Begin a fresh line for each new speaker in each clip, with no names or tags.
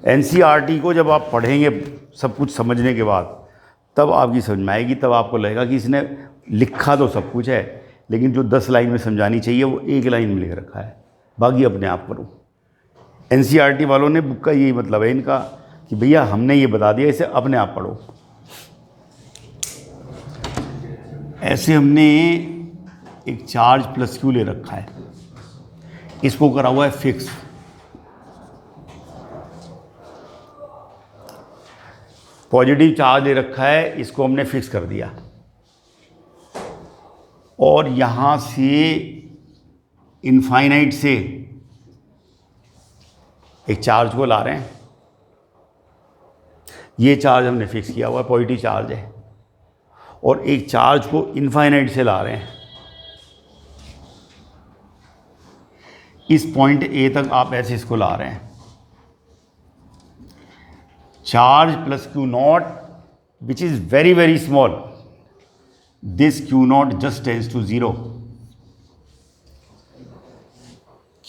NCERT को जब आप पढ़ेंगे सब कुछ समझने के बाद, तब आपकी समझ में आएगी, तब आपको लगेगा कि इसने लिखा तो सब कुछ है, लेकिन जो 10 लाइन में समझानी चाहिए वो 1 लाइन में लिख रखा है, बाकी अपने आप करो। एनसीईआरटी वालों ने बुक का यही मतलब है इनका कि भैया हमने ये बता दिया, इसे अपने आप पढ़ो। ऐसे हमने एक चार्ज प्लस क्यू ले रखा है, इसको करा हुआ है फिक्स। पॉजिटिव चार्ज ले रखा है, इसको हमने फिक्स कर दिया, और यहां से इनफाइनाइट से एक चार्ज को ला रहे हैं। ये चार्ज हमने फिक्स किया हुआ है, पॉजिटिव चार्ज है, और एक चार्ज को इनफाइनाइट से ला रहे हैं। इस पॉइंट ए तक आप ऐसे इसको ला रहे हैं। Charge plus Q naught which is very very small, this Q naught just tends to 0.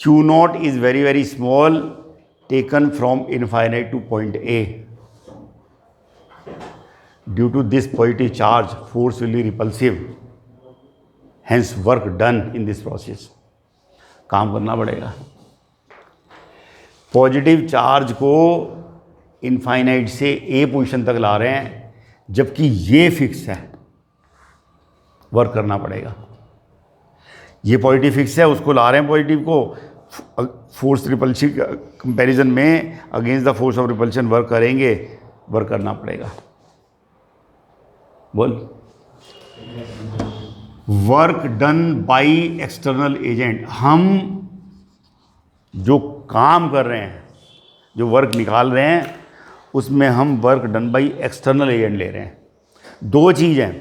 Q naught is very very small, taken from infinite to point A. Due to this positive charge, force will be repulsive, hence work done in this process. काम करना पड़ेगा। Positive charge को infinite से ए position तक ला रहे हैं, जबकि ये फिक्स है, वर्क करना पड़ेगा। ये पॉजिटिव फिक्स है, उसको ला रहे हैं पॉजिटिव को, फोर्स रिपल्सिव कंपैरिजन में against the force of repulsion work करेंगे, वर्क करना पड़ेगा। बोल। Work done by external agent, हम जो काम कर रहे हैं, जो वर्क निकाल रहे हैं, उसमें हम work done by external agent ले रहे हैं। दो चीज़ हैं,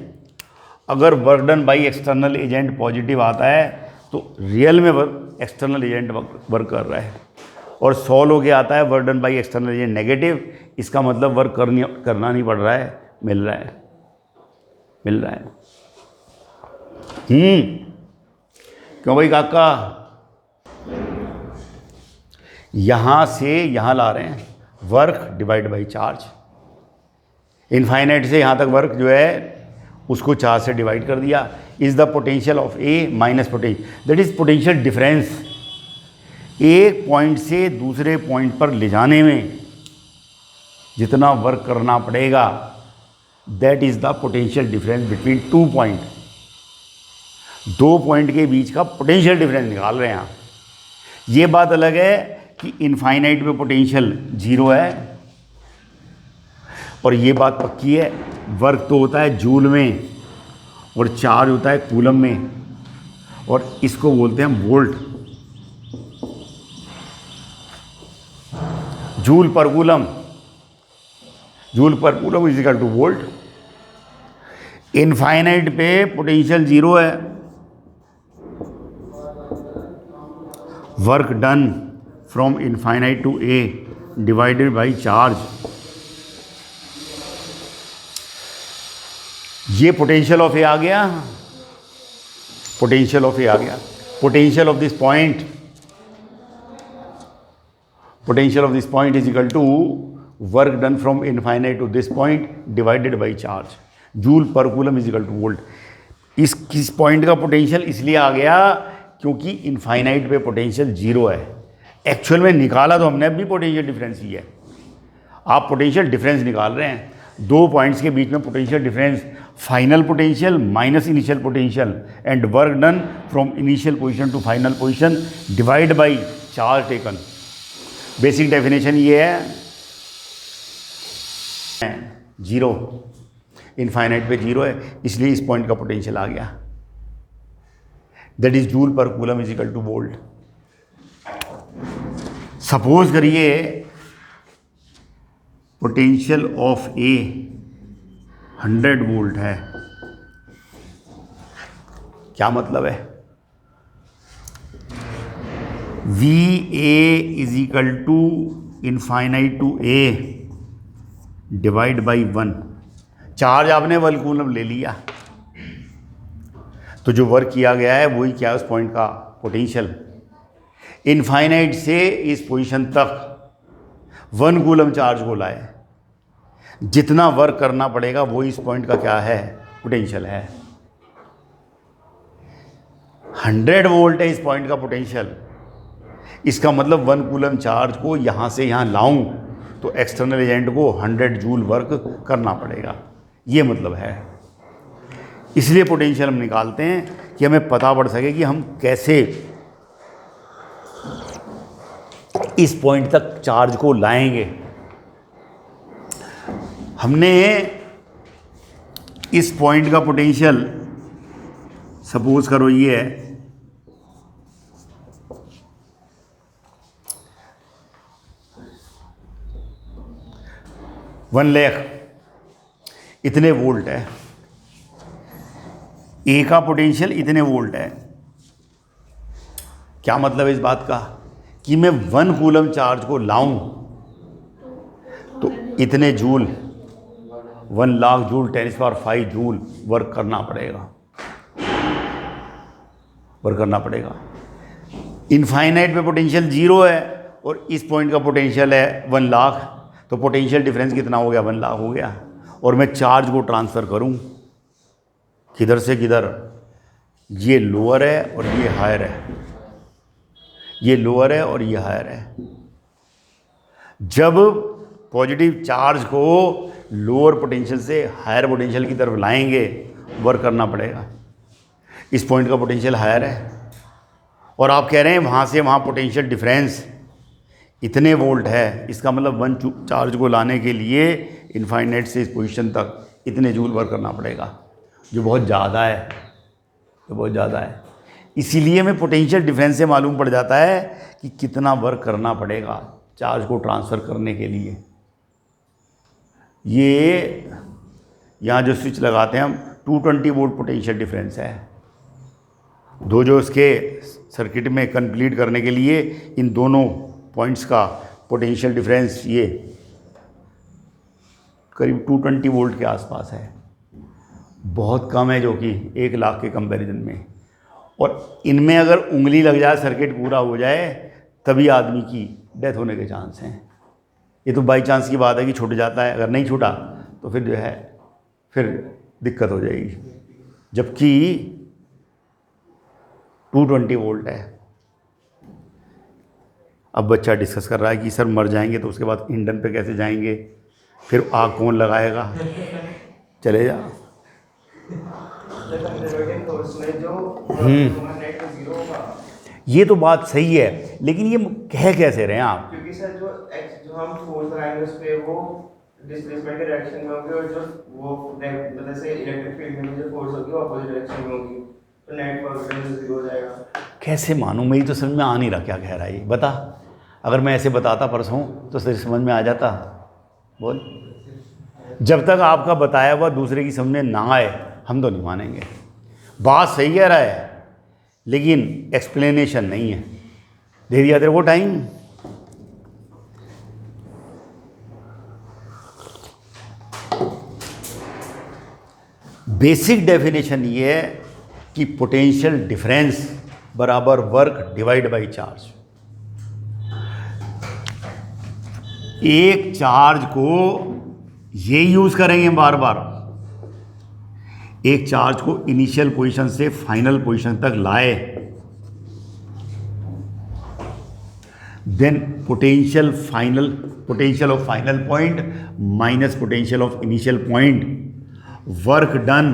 अगर work done by external agent positive आता है तो रियल में एक्सटर्नल एजेंट वर्क कर रहा है, और सॉल्व होके आता है work done by external agent negative, इसका मतलब वर्क करना नहीं पड़ रहा है, मिल रहा है, मिल रहा है। क्यों भाई काका? यहां से यहां ला रहे हैं, work divide by charge. Infinite से यहां तक वर्क जो है उसको चार्ज से डिवाइड कर दिया। Is the potential of A minus potential, that is potential difference. एक पॉइंट से दूसरे पॉइंट पर ले जाने में जितना वर्क करना पड़ेगा, that is the potential difference between 2 point. 2 point के बीच का पोटेंशियल डिफरेंस निकाल रहे हैं आप। ये बात अलग है कि इनफाइनाइट में पोटेंशियल 0 है, और ये बात पक्की है, वर्क तो होता है जूल में और चार्ज होता है कूलम में, और इसको बोलते हैं वोल्ट, जूल पर कूलम। जूल पर coulomb is equal to volt. Infinite पे पोटेंशियल 0 है, work done from infinite to A divided by charge. ये पोटेंशियल ऑफ ए आ गया, पोटेंशियल ऑफ ए आ गया। Potential of this point, potential of this point is equal to work done from infinite to this point divided by charge. Joule पर coulomb is equal to volt. इस point का potential इसलिए आ गया क्योंकि infinite पे potential 0 है। Actual में निकाला तो हमने अभी पोटेंशियल डिफरेंस ही है। आप पोटेंशियल डिफरेंस निकाल रहे हैं, 2 पॉइंट्स के बीच में potential difference, final potential minus initial potential, and work done from initial position to final position divide by charge taken. Basic definition ये है, 0, इनफाइनाइट पे 0 है, इसलिए इस पॉइंट का पोटेंशियल आ गया, दैट इज जूल पर coulomb is equal to volt. Suppose करिए पोटेंशियल ऑफ ए 100 वोल्ट है। क्या मतलब है? V A is equal to infinite to A divide by 1। Charge आपने 1 कूलम ले लिया, तो जो वर्क किया गया है वही क्या है उस पॉइंट का पोटेंशियल। इनफाइनाइट से इस पोजीशन तक 1 कूलम चार्ज को लाए, जितना वर्क करना पड़ेगा वो इस पॉइंट का क्या है, पोटेंशियल है। 100 वोल्ट है इस पॉइंट का पोटेंशियल। इसका मतलब 1 कूलम चार्ज को यहाँ से यहाँ लाऊं तो एक्सटर्नल एजेंट को 100 जूल वर्क करना पड़ेगा, ये मतलब है। इसलिए पोटेंशियल हम निकालते हैं कि हमें पता पड़ सके कि हम कैसे इस पॉइंट तक चार्ज को लाएंगे। हमने इस पॉइंट का पोटेंशियल सपोज करो ये है, वन लाख इतने वोल्ट है, ए का पोटेंशियल इतने वोल्ट है। क्या मतलब है इस बात का कि मैं 1 कूलम चार्ज को लाऊं तो इतने joule, 1 lakh joule 10⁵ joule work करना पड़ेगा। इनफाइनाइट पे पोटेंशियल 0 है और इस पॉइंट का पोटेंशियल है 1 लाख, तो पोटेंशियल डिफरेंस कितना हो गया, 1 लाख हो गया। और मैं चार्ज को ट्रांसफ़र करूं किधर से किधर, ये लोअर है और ये हायर है, ये लोअर है और ये हायर है। जब पॉजिटिव चार्ज को लोअर पोटेंशियल से हायर पोटेंशियल की तरफ लाएंगे, वर्क करना पड़ेगा। इस पॉइंट का पोटेंशियल हायर है और आप कह रहे हैं वहाँ से वहाँ पोटेंशियल डिफरेंस इतने वोल्ट है। इसका मतलब 1 चार्ज को लाने के लिए इनफाइनाइट से इस पोजीशन तक इतने जूल वर्क करना पड़ेगा, जो बहुत ज़्यादा है। इसीलिए हमें पोटेंशियल डिफरेंस से मालूम पड़ जाता है कि कितना वर्क करना पड़ेगा चार्ज को ट्रांसफ़र करने के लिए। ये यहाँ जो स्विच लगाते हैं हम, 220 वोल्ट पोटेंशियल डिफरेंस है। दो जो इसके सर्किट में कंप्लीट करने के लिए इन दोनों पॉइंट्स का पोटेंशियल डिफरेंस ये करीब 220 वोल्ट के आसपास है। बहुत कम है, जो कि 1 लाख के कंपैरिजन में। और इनमें अगर उंगली लग जाए, सर्किट पूरा हो जाए, तभी आदमी की डेथ होने के चांस हैं। ये तो बाई चांस की बात है कि छूट जाता है, अगर नहीं छूटा तो फिर जो है फिर दिक्कत हो जाएगी। जबकि 220 वोल्ट है। अब बच्चा डिस्कस कर रहा है कि सर मर जाएंगे तो उसके बाद ईंधन पे कैसे जाएंगे, फिर आग कौन लगाएगा, चले जा। ये तो बात सही है, लेकिन ये कह कैसे रहे हैं आप?
क्योंकि सर जो हम फोर्स लगाएंगे उस पे वो डिस्प्लेसमेंट के डायरेक्शन में होगी और जो वो मतलब से इलेक्ट्रिक फील्ड में जो फोर्स होगी वो अपोजिट डायरेक्शन में होगी, तो नेट पोटेंशियल 0 हो जाएगा।
कैसे मानूं, मेरी तो समझ में आ नहीं रहा क्या कह रहा है ये, बता। अगर मैं ऐसे बताता परसों तो समझ में आ जाता। बोल। जब तक आपका बताया हुआ दूसरे की समझ में ना आए हम तो नहीं मानेंगे। बात सही कह रहा है लेकिन एक्सप्लेनेशन नहीं है। दे दिया तेरे को टाइम। बेसिक डेफिनेशन ये है कि पोटेंशियल डिफरेंस बराबर वर्क डिवाइड बाय चार्ज। एक चार्ज को ये यूज करेंगे बार बार, एक चार्ज को इनिशियल पोजीशन से फाइनल पोजीशन तक लाए, then potential of final point minus potential of initial point, work done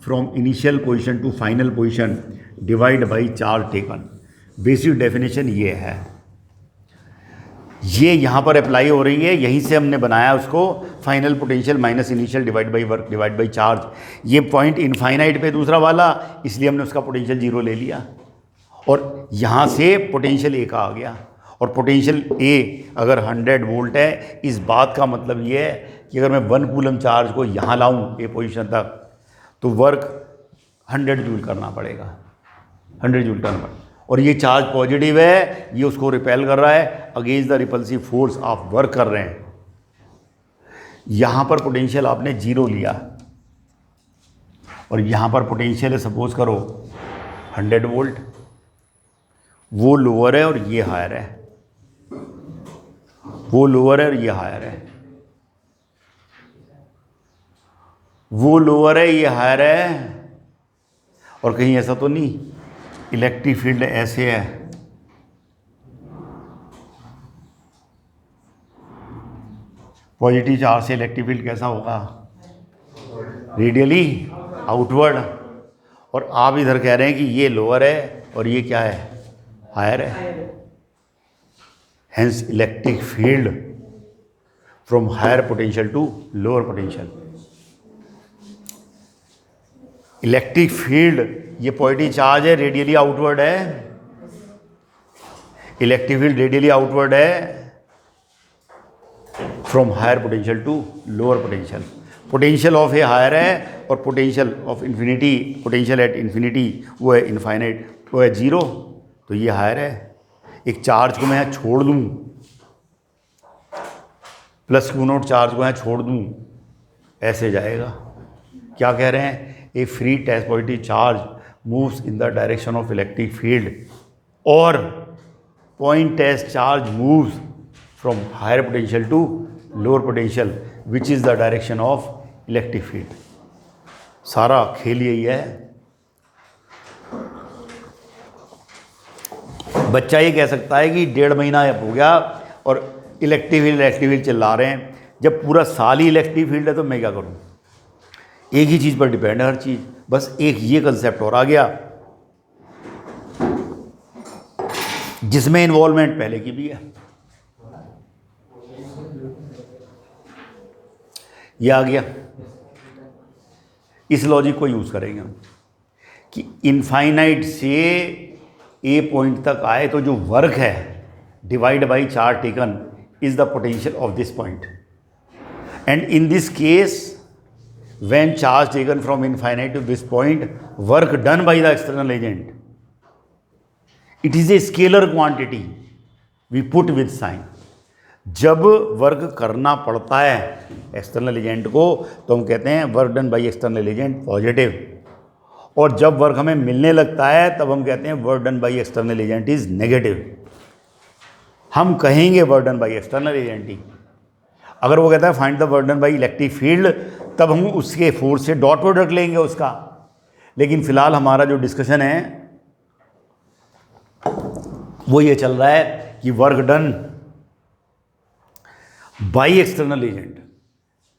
from initial position to final position divide by charge taken. Basic definition ये है, ये यहाँ पर अप्लाई हो रही है, यहीं से हमने बनाया उसको। Final potential minus initial divide by work divide by charge. ये पॉइंट इनफाइनाइट पे दूसरा वाला, इसलिए हमने उसका पोटेंशियल 0 ले लिया और यहाँ से पोटेंशियल ए का आ गया। और पोटेंशियल ए अगर 100 वोल्ट है, इस बात का मतलब ये है कि अगर मैं 1 कूलम चार्ज को यहाँ लाऊँ ए पोजीशन तक तो वर्क 100 जूल करना पड़ेगा, 100 जूल करना पड़ेगा। और ये चार्ज पॉजिटिव है, ये उसको रिपेल कर रहा है, अगेंस्ट द रिपल्सिव फोर्स आप वर्क कर रहे हैं। यहाँ पर पोटेंशियल आपने 0 लिया और यहाँ पर पोटेंशियल है सपोज करो 100 वोल्ट, वो लोअर है और ये हायर है। वो लोअर है और ये हायर है, वो लोअर है ये हायर है। और कहीं ऐसा तो नहीं इलेक्ट्रिक फील्ड ऐसे है, पॉजिटिव चार्ज से इलेक्ट्रिक फील्ड कैसा होगा, रेडियली आउटवर्ड। और आप इधर कह रहे हैं कि ये लोअर है और ये क्या है, हायर है। Hence electric field from higher potential to lower potential. Electric field, ये पॉजिटिव चार्ज है, रेडियली आउटवर्ड है, इलेक्ट्रिक फील्ड रेडियली आउटवर्ड है from higher potential to lower potential. Potential of A higher है और potential of infinity, potential at infinity वो है infinite, वो है जीरो, तो ये हायर है। एक चार्ज को मैं यहाँ छोड़ दूँ, प्लस क्यू नॉट चार्ज को यहाँ छोड़ दूँ, ऐसे जाएगा। क्या कह रहे हैं, a free test positive charge moves in the direction of electric field और point test charge moves from higher potential to lower potential which is the direction of electric field. सारा खेल यही है। बच्चा ये कह सकता है कि 1.5 महीना हो गया और इलेक्ट्रिक फील्ड चिल्ला रहे हैं, जब पूरा साल ही इलेक्ट्रिक फील्ड है तो मैं क्या करूं। एक ही चीज़ पर डिपेंड है हर चीज़, बस एक ये कंसेप्ट और आ गया जिसमें इन्वॉल्वमेंट पहले की भी है। ये आ गया, इस लॉजिक को यूज़ करेंगे हम कि इनफाइनाइट से ए पॉइंट तक आए तो जो वर्क है divide by charge taken is the potential of this point. And in this case when charge taken from infinite to this point, work done by the external agent, it is a scalar quantity we put with sign। जब work करना पड़ता है external agent को तो हम कहते हैं work done by external agent positive, और जब वर्क हमें मिलने लगता है तब हम कहते हैं work done by external agent is negative. हम कहेंगे work done by external agent ही। अगर वो कहता है find the work done by electric field, तब हम उसके फोर्स से डॉट प्रोडक्ट लेंगे उसका। लेकिन फिलहाल हमारा जो डिस्कशन है वो ये चल रहा है कि work done by external agent,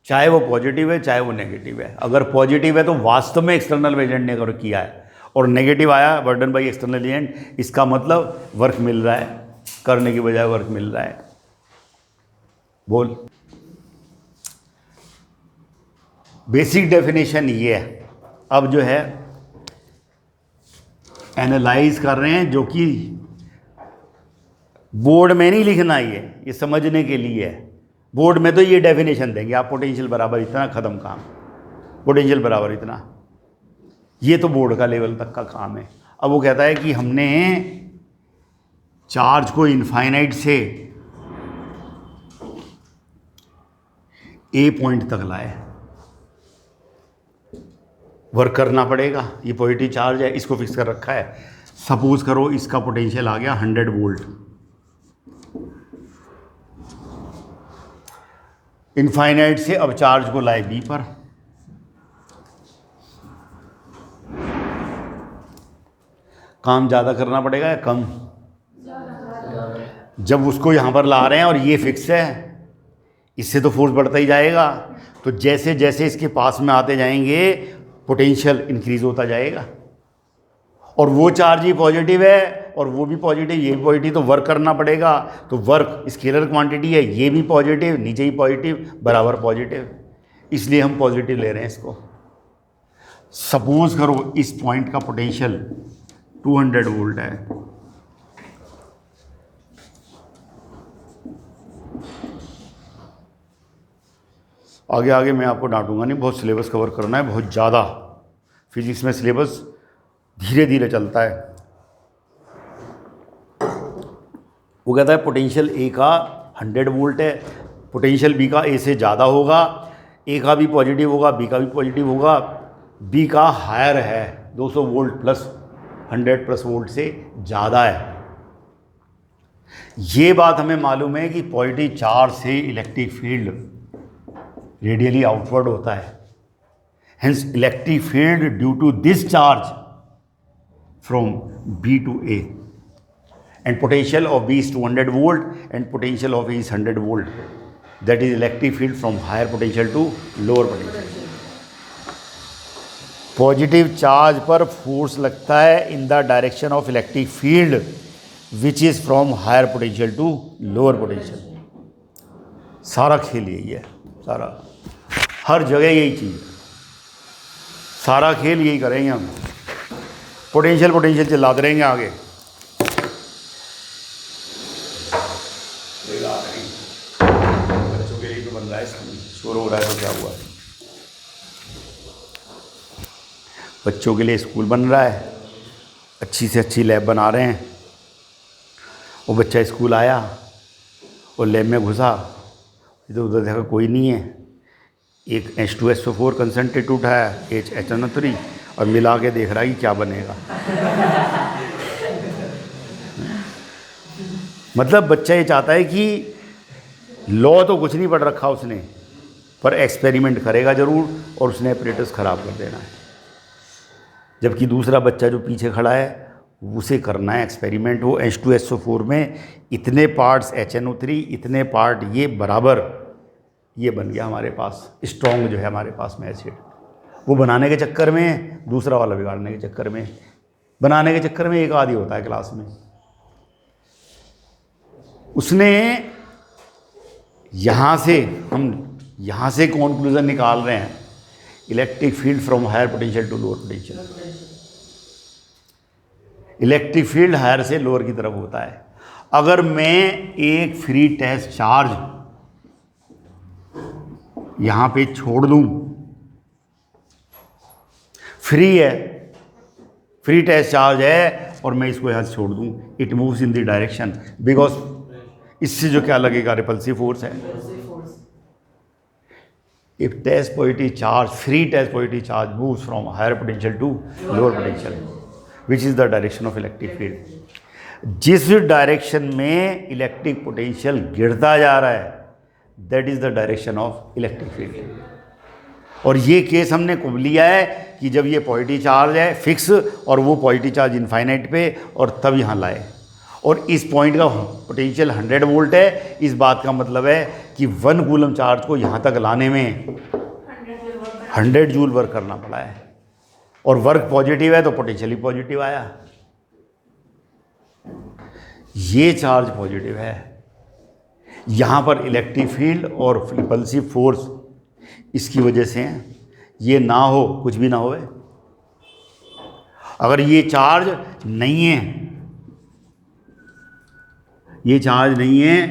चाहे वो पॉजिटिव है चाहे वो नेगेटिव है। अगर पॉजिटिव है तो वास्तव में एक्सटर्नल एजेंट ने अगर किया है, और नेगेटिव आया work done by external agent, इसका मतलब वर्क मिल रहा है, करने की बजाय वर्क मिल रहा है। बोल, बेसिक डेफिनेशन ये है। अब जो है एनालाइज कर रहे हैं, जो कि बोर्ड में नहीं लिखना, ये समझने के लिए है। बोर्ड में तो ये डेफिनेशन देंगे आप, पोटेंशियल बराबर इतना, ख़त्म काम, पोटेंशियल बराबर इतना, ये तो बोर्ड का लेवल तक का काम है। अब वो कहता है कि हमने चार्ज को इनफाइनाइट से ए पॉइंट तक लाए, वर्क करना पड़ेगा। ये पॉजिटिव चार्ज है, इसको फिक्स कर रखा है। सपोज करो इसका पोटेंशियल आ गया 100 वोल्ट, इनफाइनाइट से अब चार्ज को लाए बी पर, काम ज़्यादा करना पड़ेगा या कम? जब उसको यहाँ पर ला रहे हैं और ये फिक्स है, इससे तो फोर्स बढ़ता ही जाएगा। तो जैसे जैसे इसके पास में आते जाएंगे पोटेंशियल इंक्रीज होता जाएगा। और वो चार्ज ही पॉजिटिव है और वो भी पॉजिटिव, ये भी पॉजिटिव, तो वर्क करना पड़ेगा। तो वर्क स्केलर क्वांटिटी है, ये भी पॉजिटिव, नीचे ही पॉजिटिव, बराबर पॉजिटिव, इसलिए हम पॉजिटिव ले रहे हैं इसको। सपोज करो इस पॉइंट का पोटेंशियल 200 वोल्ट है, आगे आगे मैं आपको डांटूंगा नहीं, बहुत सिलेबस कवर करना है, बहुत ज़्यादा। फिजिक्स में सिलेबस धीरे धीरे चलता है। वो कहता है पोटेंशियल ए का 100 वोल्ट है, पोटेंशियल बी का ए से ज़्यादा होगा, ए का भी पॉजिटिव होगा, बी का भी पॉजिटिव होगा, बी का हायर है 200 वोल्ट प्लस 100 प्लस वोल्ट से ज़्यादा है। ये बात हमें मालूम है कि पॉजिटिव चार्ज से इलेक्ट्रिक फील्ड रेडियली आउटवर्ड होता है, hence electric field due to this charge from B to A, and potential of B is 200 volt and potential of A is 100 volt. That is electric field from higher potential to lower potential. Positive charge पर force लगता है in the direction of electric field which is from higher potential to lower potential. सारा खेल यही है, सारा हर जगह यही चीज़, सारा खेल यही करेंगे हम। पोटेंशियल चिल्लाते रहेंगे आगे। बच्चों के लिए तो बन रहा है, शोर हो रहा है तो क्या हुआ? बच्चों के लिए स्कूल बन रहा है, अच्छी से अच्छी लैब बना रहे हैं। वो बच्चा स्कूल आया और लैब में घुसा, इधर उधर देखा कोई नहीं है, एक H2SO4 कंसनट्रेट उठाया, HNO3 और मिला के देख रहा है कि क्या बनेगा। मतलब बच्चा ये चाहता है कि लॉ तो कुछ नहीं पढ़ रखा उसने, पर एक्सपेरिमेंट करेगा ज़रूर और उसने अपरेटस ख़राब कर देना है। जबकि दूसरा बच्चा जो पीछे खड़ा है उसे करना है एक्सपेरिमेंट। वो H2SO4 में इतने पार्ट्स HNO3, इतने पार्ट ये बराबर, ये बन गया हमारे पास स्ट्रॉन्ग जो है हमारे पास में एसिड। वो बनाने के चक्कर में, दूसरा वाला बिगाड़ने के चक्कर में, बनाने के चक्कर में एक आदि होता है क्लास में। उसने यहाँ से, हम यहाँ से कॉन्क्लूज़न निकाल रहे हैं, electric field from higher potential to lower potential. Electric field higher से लोअर की तरफ होता है। अगर मैं एक फ्री टेस्ट चार्ज यहाँ पे छोड़ दूँ, फ्री है, फ्री टेस्ट चार्ज है और मैं इसको यहाँ से छोड़ दूँ, it moves in the direction, because इससे जो क्या लगेगा, रिपल्सिव फोर्स है। If test positive charge, free test positive charge moves from higher potential to lower potential, which is the direction of electric field. जिस डायरेक्शन में electric potential गिरता जा रहा है, that is the direction of electric field. और ये case हमने कब लिया है कि जब ये पॉजिटिव चार्ज है फिक्स और वो पॉजिटिव चार्ज इनफाइनाइट पे, और तब यहाँ लाए। और इस पॉइंट का पोटेंशियल 100 वोल्ट है। इस बात का मतलब है कि 1 कूलम चार्ज को यहाँ तक लाने में 100 जूल वर्क करना पड़ा है, और वर्क पॉजिटिव है तो पोटेंशियल ही पॉजिटिव आया। ये चार्ज पॉजिटिव है, यहाँ पर इलेक्ट्रिक फील्ड और रिपल्सिव फोर्स इसकी वजह से ये ना हो, कुछ भी ना होए। अगर ये चार्ज नहीं है, ये चार्ज नहीं है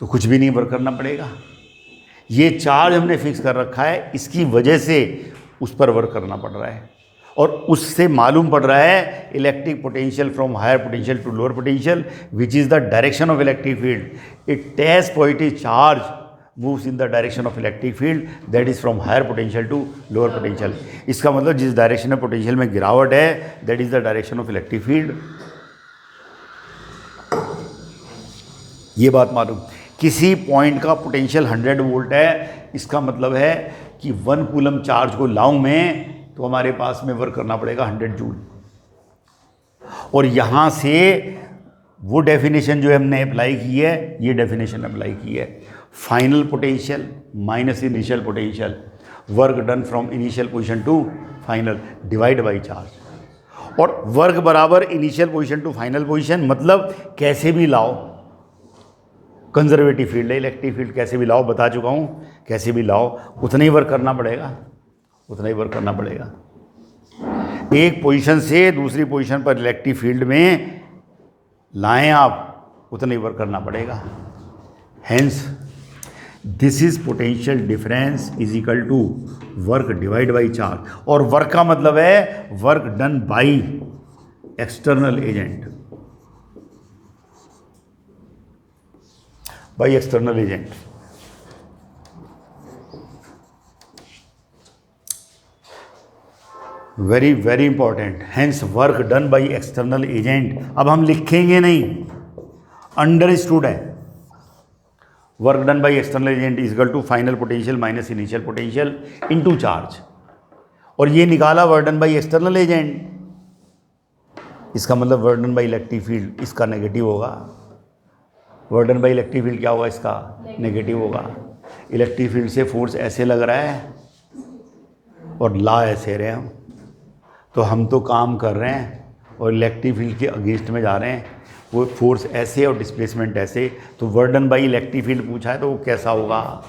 तो कुछ भी नहीं वर्क करना पड़ेगा। ये चार्ज हमने फिक्स कर रखा है, इसकी वजह से उस पर वर्क करना पड़ रहा है, और उससे मालूम पड़ रहा है electric potential from higher potential to lower potential, which is the direction of electric field. It test positive charge moves in the direction of electric field, that is from higher potential to lower potential. इसका मतलब जिस direction में potential में गिरावट है, that is the direction of electric field. ये बात मालूम। किसी पॉइंट का पोटेंशियल 100 वोल्ट है, इसका मतलब है कि 1 कूलम चार्ज को लाऊं मैं तो हमारे पास में वर्क करना पड़ेगा 100 जूल। और यहाँ से वो डेफिनेशन जो हमने अप्लाई की है, ये डेफिनेशन अप्लाई की है, final potential minus initial potential, work done from initial position to final divide by charge. और वर्क बराबर initial position to final position, मतलब कैसे भी लाओ, कंजर्वेटिव फील्ड है इलेक्ट्रिक फील्ड, कैसे भी लाओ, बता चुका हूँ, कैसे भी लाओ उतना ही वर्क करना पड़ेगा, उतना ही वर्क करना पड़ेगा। एक पोजीशन से दूसरी पोजीशन पर इलेक्ट्रिक फील्ड में लाएं आप, उतना ही वर्क करना पड़ेगा। Hence this is potential difference is equal to work divide by charge. और वर्क का मतलब है work done by external agent, by external agent. Very very important. Hence work done by external agent, अब हम लिखेंगे नहीं, अंडरस्टूड है। Work done by external agent is equal to final potential minus initial potential into charge, और ये निकाला work done by external agent, इसका मतलब work done by electric field इसका नेगेटिव होगा। Work done by electric field क्या होगा, इसका नेगेटिव होगा। इलेक्ट्रिक फील्ड से फोर्स ऐसे लग रहा है और ला ऐसे रहे हम, तो हम तो काम कर रहे हैं और इलेक्ट्रिक फील्ड के अगेंस्ट में जा रहे हैं, वो फोर्स ऐसे और डिस्प्लेसमेंट ऐसे, तो work done by electric field पूछा है तो वो कैसा होगा,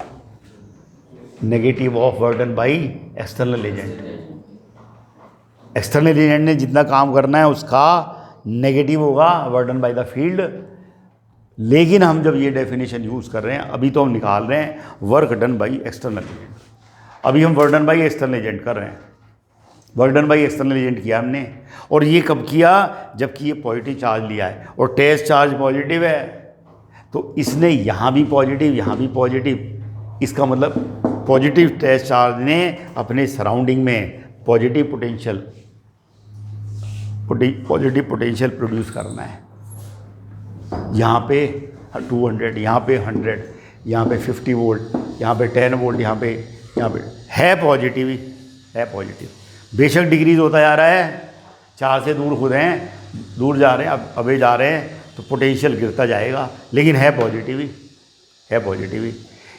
negative of work done by external agent. External agent ने जितना काम करना है उसका नेगेटिव होगा work done by the field. लेकिन हम जब ये डेफिनेशन यूज़ कर रहे हैं, अभी तो हम निकाल रहे हैं work done by external agent, अभी हम work done by external agent कर रहे हैं। Work done by external agent किया हमने, और ये कब किया, जबकि ये पॉजिटिव चार्ज लिया है और टेस्ट चार्ज पॉजिटिव है, तो इसने यहाँ भी पॉजिटिव यहाँ भी पॉजिटिव, इसका मतलब पॉजिटिव टेस्ट चार्ज ने अपने सराउंडिंग में पॉजिटिव पोटेंशियल पोटेंशियल प्रोड्यूस करना है। यहाँ पे 200, यहाँ पे 100, यहाँ पे 50 वोल्ट, यहाँ पे 10 वोल्ट, यहाँ पे है पॉजिटिव ही है पॉजिटिव। बेशक डिक्रीज होता जा रहा है, 4 से दूर खुद हैं, दूर जा रहे हैं, अब अबे जा रहे हैं तो पोटेंशियल गिरता जाएगा, लेकिन है पॉजिटिव ही है पॉजिटिव ही।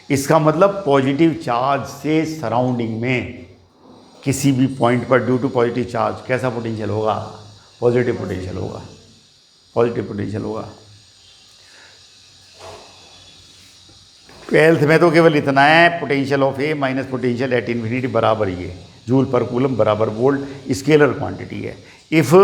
इसका मतलब पॉजिटिव चार्ज से सराउंडिंग में किसी भी पॉइंट पर ड्यू टू पॉजिटिव चार्ज कैसा पोटेंशियल होगा, पॉजिटिव पोटेंशियल होगा, पॉजिटिव पोटेंशियल होगा। 12th में तो केवल इतना है, potential of A minus potential at infinity बराबर ये जूल पर कूलम बराबर वोल्ट, स्केलर क्वांटिटी है। If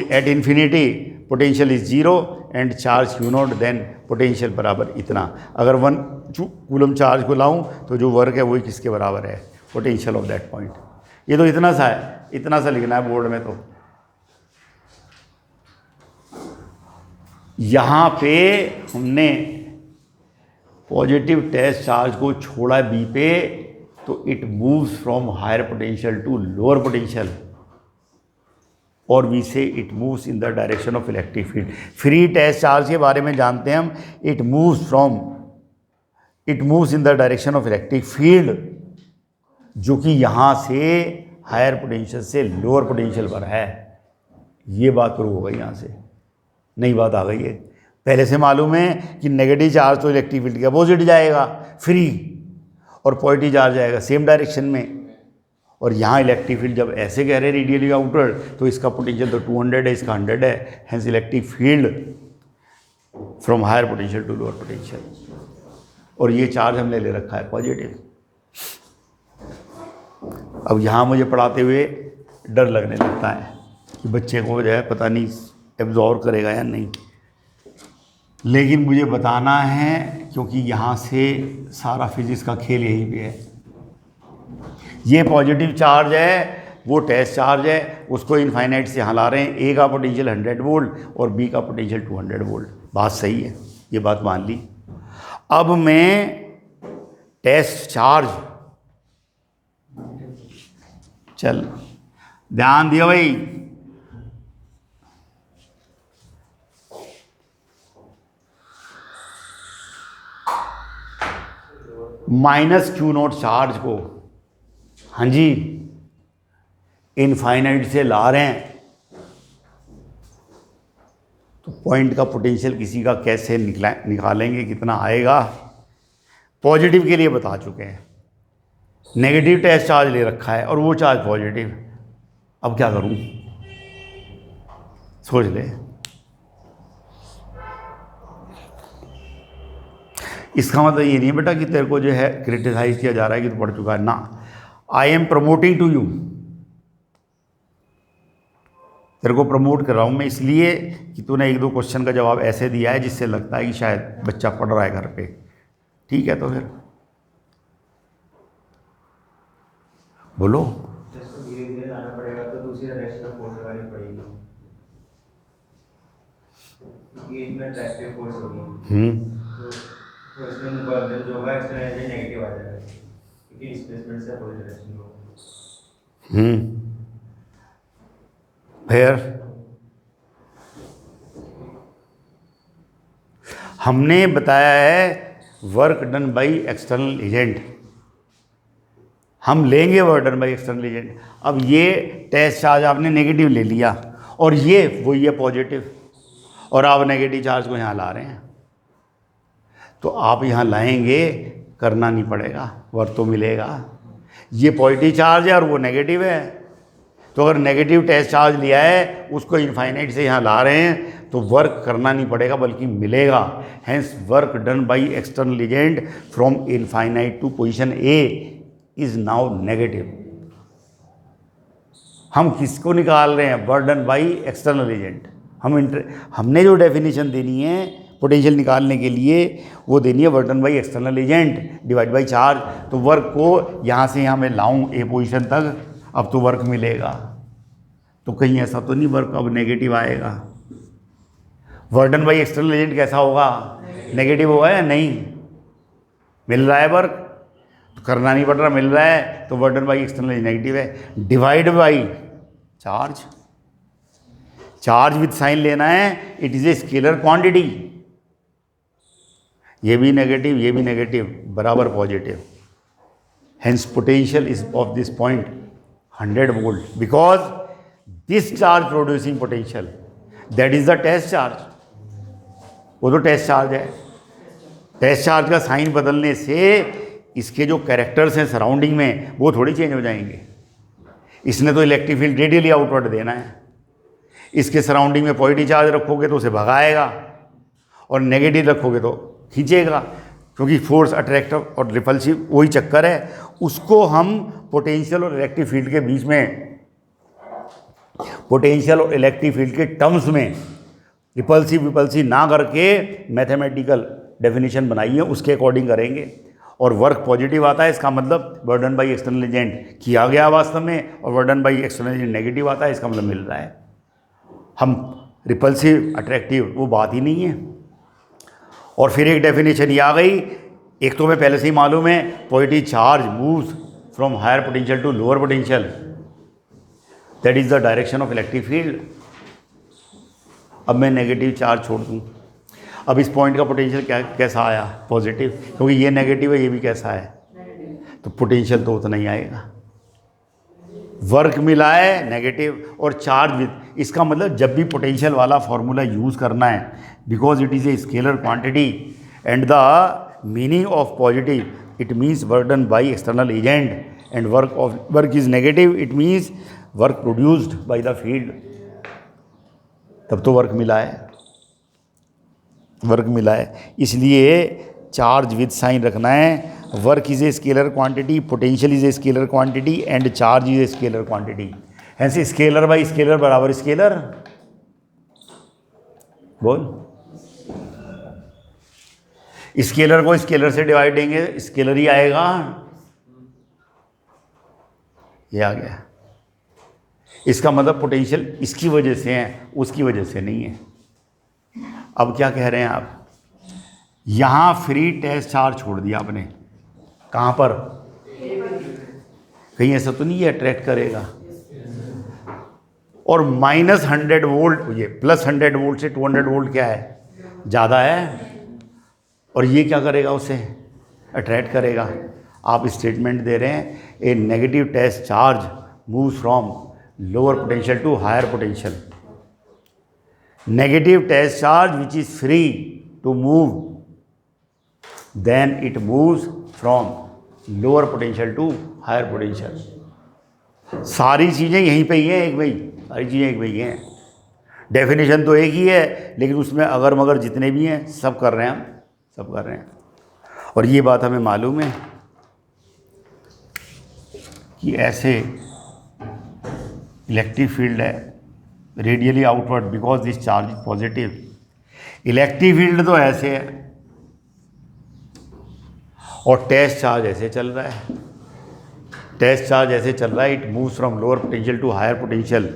at infinity potential is 0 and charge Q naught, then potential बराबर इतना। अगर 1 कूलम चार्ज को लाऊं तो जो वर्क है वही किसके बराबर है, पोटेंशियल ऑफ दैट पॉइंट। ये तो इतना सा है, इतना सा लिखना है बोर्ड में। तो यहाँ पे हमने पॉजिटिव टेस्ट चार्ज को छोड़ा बी पे, तो it moves from higher potential to lower potential, और we say it moves in the direction of electric field. Free test charge के बारे में जानते हैं हम, it moves in the direction of electric field, जो कि यहाँ से हायर पोटेंशियल से लोअर पोटेंशियल पर है। ये बात प्रूव हो गई, यहाँ से नई बात आ गई है। पहले से मालूम है कि नेगेटिव चार्ज तो इलेक्ट्रिक फील्ड के अपोजिट जाएगा फ्री, और पॉजिटिव चार्ज जाएगा सेम डायरेक्शन में। और यहाँ इलेक्ट्रिक फील्ड जब ऐसे कह रहे हैं रेडियली आउटवर्ड, तो इसका पोटेंशियल तो 200 है, इसका 100 है, hence electric field from higher potential to lower potential. और ये चार्ज हमने ले रखा है पॉजिटिव। अब यहाँ मुझे पढ़ाते हुए डर लगने लगता है कि बच्चे को जो है पता नहीं एब्जॉर्व करेगा या नहीं, लेकिन मुझे बताना है क्योंकि यहाँ से सारा फिजिक्स का खेल यहीं पे है। ये पॉजिटिव चार्ज है, वो टेस्ट चार्ज है, उसको इनफाइनाइट से हिला रहे हैं। ए का पोटेंशियल 100 वोल्ट और बी का पोटेंशियल 200 वोल्ट। बात सही है, ये बात मान ली। अब मैं टेस्ट चार्ज, चल ध्यान दिया भाई, माइनस क्यू नॉट चार्ज को, हाँ जी, इनफाइनाइट से ला रहे हैं, तो पॉइंट का पोटेंशियल किसी का कैसे निकालेंगे, कितना आएगा। पॉजिटिव के लिए बता चुके हैं, नेगेटिव टेस्ट चार्ज ले रखा है और वो चार्ज पॉजिटिव। अब क्या करूं, सोच ले। इसका मतलब ये नहीं बेटा कि तेरे को जो है क्रिटिसाइज किया जा रहा है कि तू पढ़ चुका है ना। I am promoting to you, तेरे को प्रमोट कर रहा हूँ मैं, इसलिए कि तूने 1-2 क्वेश्चन का जवाब ऐसे दिया है जिससे लगता है कि शायद बच्चा पढ़ रहा है घर पे। ठीक है, तो फिर बोलो।
इसको धीरे धीरे लाना पड़ेगा, तो दूसरी डायरेक्शन में फोर्स लगानी पड़ेगी, ये इतना अट्रैक्टिव फोर्स होगी। तो इसमें बर्डन जो होगा एक्सटर्नल नेगेटिव आ जाएगा, क्योंकि डिस्प्लेसमेंट से अपोजिट डायरेक्शन में होगा।
फिर हमने बताया है work done by external agent, हम लेंगे work done by external agent. अब ये टेस्ट चार्ज आपने नेगेटिव ले लिया और ये वही है पॉजिटिव, और आप नेगेटिव चार्ज को यहाँ ला रहे हैं, तो आप यहाँ लाएंगे, करना नहीं पड़ेगा, वर्क तो मिलेगा। ये पॉजिटिव चार्ज है और वो नेगेटिव है, तो अगर नेगेटिव टेस्ट चार्ज लिया है उसको इनफाइनाइट से यहाँ ला रहे हैं तो वर्क करना नहीं पड़ेगा बल्कि मिलेगा। Hence work done by external agent from infinite to position A is now negative. हम किसको निकाल रहे हैं? Work done by external agent. हमने जो डेफिनेशन देनी है पोटेंशियल निकालने के लिए वो देनी है work done by external agent divide by charge. तो वर्क को यहाँ से यहाँ मैं लाऊं ए पोजीशन तक, अब तो वर्क मिलेगा। तो कहीं ऐसा तो नहीं वर्क अब नेगेटिव आएगा? Work done by external agent कैसा होगा? नेगेटिव होगा या नहीं? मिल रहा है वर्क तो करना नहीं पड़ रहा, मिल रहा है तो work done by external agent negative है। Divide by charge, charge with sign लेना है, it is a scalar quantity. ये भी नेगेटिव, ये भी नेगेटिव, बराबर positive. Hence potential is of this point 100 volt because this charge producing potential that is the test charge. वो तो test charge है। टेस्ट चार्ज का साइन बदलने से इसके जो कैरेक्टर्स हैं सराउंडिंग में वो थोड़ी चेंज हो जाएंगे। इसने तो इलेक्ट्रिक फील्ड रेडियली आउटवर्ड देना है, इसके सराउंडिंग में पॉजिटिव चार्ज रखोगे तो उसे भगाएगा और नेगेटिव रखोगे तो खींचेगा, क्योंकि फोर्स अट्रैक्टिव और रिपल्सिव वही चक्कर है। उसको हम पोटेंशियल और इलेक्ट्रिक फील्ड के बीच में, पोटेंशियल और इलेक्ट्रिक फील्ड के टर्म्स में रिपल्सिव विपल्सिव ना करके मैथमेटिकल डेफिनेशन बनाइए, उसके अकॉर्डिंग करेंगे। और वर्क पॉजिटिव आता है, इसका मतलब work done by external agent किया गया वास्तव में, और work done by external agent negative आता है, इसका मतलब मिल रहा है। हम रिपल्सिव अट्रैक्टिव वो बात ही नहीं है। और फिर एक डेफिनेशन ये आ गई, एक तो हमें पहले से ही मालूम है, positive charge moves from higher potential to lower potential, that is the direction of electric field. अब मैं नेगेटिव चार्ज छोड़ दूँ, अब इस पॉइंट का पोटेंशियल कैसा आया? पॉजिटिव, क्योंकि ये नेगेटिव है, ये भी कैसा है? तो पोटेंशियल तो उतना ही आएगा। वर्क मिला है नेगेटिव और चार्ज विद, इसका मतलब जब भी पोटेंशियल वाला फॉर्मूला यूज़ करना है, because it is a scalar quantity and the meaning of positive it means work done by external agent, and work is negative it means work produced by the field, तब तो work मिला है, work मिला है। इसलिए charge with sign रखना है। Work is a scalar quantity, potential is a scalar quantity and charge is a scalar quantity. ऐसे स्केलर बाई स्केलर बराबर स्केलर। बोल, स्केलर को स्केलर से डिवाइड देंगे, स्केलर ही आएगा। ये आ गया। इसका मतलब पोटेंशियल इसकी वजह से है, उसकी वजह से नहीं है। अब क्या कह रहे हैं आप? यहां फ्री टेस्ट चार्ज छोड़ दिया आपने, कहां पर? कहीं ऐसा तो नहीं है अट्रैक्ट करेगा? और -100 वोल्ट, ये +100 वोल्ट से 200 वोल्ट क्या है? ज़्यादा है। और ये क्या करेगा? उसे अट्रैक्ट करेगा। आप स्टेटमेंट दे रहे हैं, a negative test charge move from lower potential to higher potential. Negative test charge which is free to move, then it moves from lower potential to higher potential. सारी चीज़ें यहीं पे ही हैं एक भाई, सारी चीज़ें एक भाई हैं। डेफिनेशन तो एक ही है, लेकिन उसमें अगर मगर जितने भी हैं सब कर रहे हैं, हम सब कर रहे हैं। और ये बात हमें मालूम है कि ऐसे इलेक्ट्रिक फील्ड है radially outward because this charge is positive. Electric field तो ऐसे है और टेस्ट चार्ज ऐसे चल रहा है। टेस्ट चार्ज ऐसे चल रहा है, it moves from lower potential to higher potential